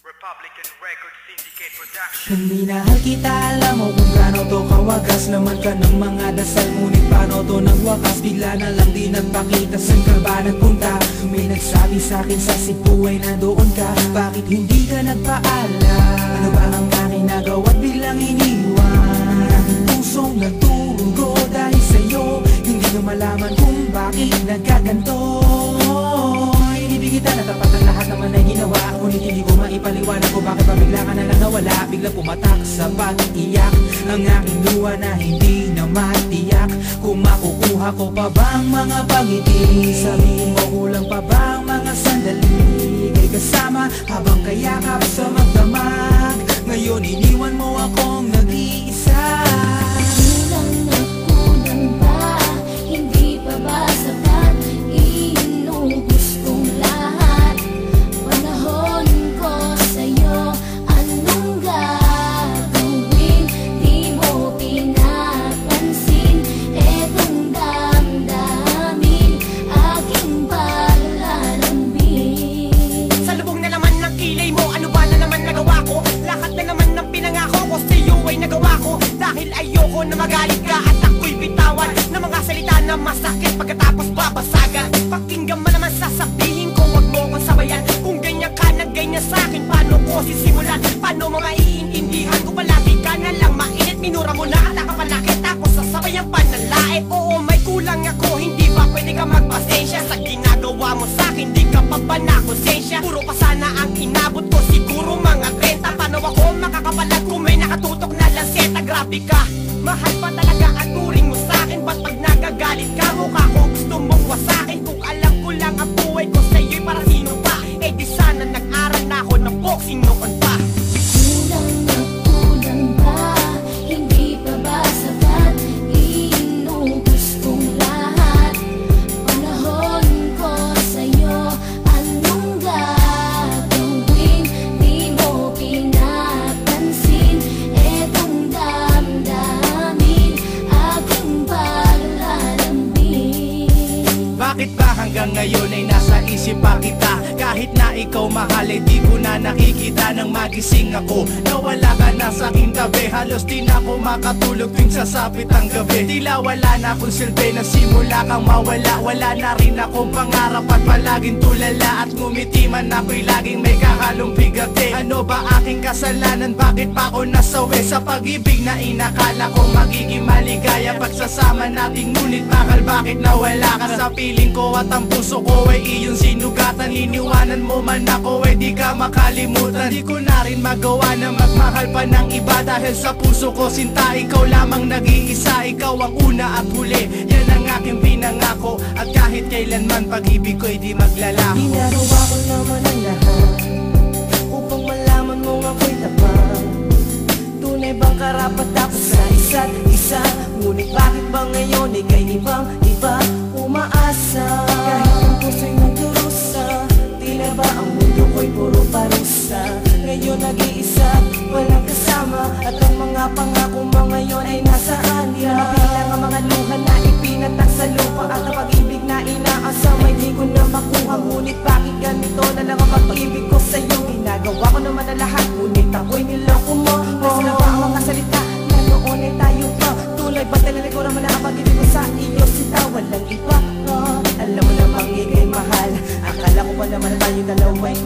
Republican Record Syndicate Production. Kung minahal kita, alam mo kung gaano to kawagas. Laman ka ng mga dasal, ngunit paano to nagwakas? Bigla na lang di nagpakita, saan ka ba nagpunta? May nagsabi sa'kin sa Cebu ay nandoon ka. Bakit hindi ka nagpaalam? Ano ba ang aking nagawa't biglang iniwan? Ang aking pusong nagdurugo dahil sa'yo. Hindi ko malaman kung bakit nagkaganto. Inibig kita na tapat ang lahat naman ay ginawa, ngunit hindi ko maipaliwanag kung bakit pa bigla ka na lang nawala. Bigla pumatak sa pag-iyak ang aking luha na hindi na matiyak. Kung makukuha ko pa bang mga pangiti? Sabihin mo kulang pa bang mga sandali? Kay kasama habang kayakap sa magdamag. Ngayon iniwan mo akong nag-iisa. Kulang na kulang ba? Hindi pa ba sapat? Inubos kong lahat. Panahon ko sa'yo, anong gagawin? Di mo pinapansin etong damdamin, aking palalambing. Sa lubong na naman ng kilay mo, ano ba na naman nagawa ko? Lahat na naman ng pinangako ko sa'yo ay nagawa ko. Dahil ayoko na magalit ka at ako'y bitawan ng mga salita na masakit pagkatapos babasagan. Pakinggan mo naman sasabihin ko, wag mo kong sabayan. Kung ganyan ka na ganyan sa'kin, paano ko sisimulan? Paano mo maiintindihan ko palagi ka na lang mainit? Minura mo na at nakapanakit tapos sasabayan pa ng lae. Oo, may kulang ako, hindi ba pwede ka magpasensya? Sa ginagawa mo sa'kin, di ka pa ba nakonsensya? Puro pa sana ang inabot ko, siguro mga 30. Paano ako makakapalag kung may nakatutok na lanseta? Grabe ka, mahal pa talaga ang turing mo sa'kin. Ba't pag nagagalit ka, mukha ko gusto mong wasakin? Kung alam ko lang ang buhay ko sa'yo'y para sino pa? Eh di sana nag-aral na ako ng boxing noon pa. Kulang na kulang ba? Hindi pa ba sapat? Inubos kong lahat. Panahon ko sa'yo, anong gagawin? Di mo pinapansin etong damdamin, aking palalambing. Bakit ba hanggang ngayon ay nasa isip pa kita? Kahit na ikaw mahal ay di ko na nakikita. Nang magising ako, nawala ka na sa aking tabi. Halos di na ako makatulog tuwing sasapit ang gabi. Tila wala na akong silbi, na simula kang mawala. Wala na rin akong pangarap at palaging tulala. At ngumiti man ako'y laging may kahalong bigati. Ano ba aking kasalanan? Bakit pa ako nasawi sa pag-ibig na inakala ko magiging maligaya? Pagsasama nating ngunit mahal, bakit nawala ka? Sa piling ko at ang puso ko ay iyong sinugatan. Iniwanan mo man ako ay di ka makalimutan. Di ko na rin magawa na magmahal pa ng iba. Dahil sa puso ko sinta, ikaw lamang nag-iisa. Ikaw ang una at huli, yan ang aking pinangako. At kahit kailanman pag-ibig ko'y di maglalaho. Ginagawa ko naman ang lahat upang malaman mong ako'y tapat. Tunay bang karapat ako sa isa't isa? Ngunit bakit ba ngayon ay kay ibang iba umaasa? Kahit ang puso'y nagdurusa, tila ba ang mundo ko'y puro parusa? Ngayon nag-iisa, walang kasama. At ang mga pangako mo ngayon ay nasaan? Di na mabilang ang mga luha na ipinatak sa lupa. At ang pag-ibig na inaasam ay di ko na makuha. Ngunit bakit ganito na lang ang pag-ibig ko sa'yo? Ginagawa ko naman ang lahat, ngunit ako'y niloko mo. Nasa na ba ang mga salita na noon ay tayo pa? Tulay ba talaga ko naman na ang pag-ibig ko sa iyo? Sita, walang iba. Alam mo namang ika'y mahal. Akala ko ba naman na tayo dalawa'y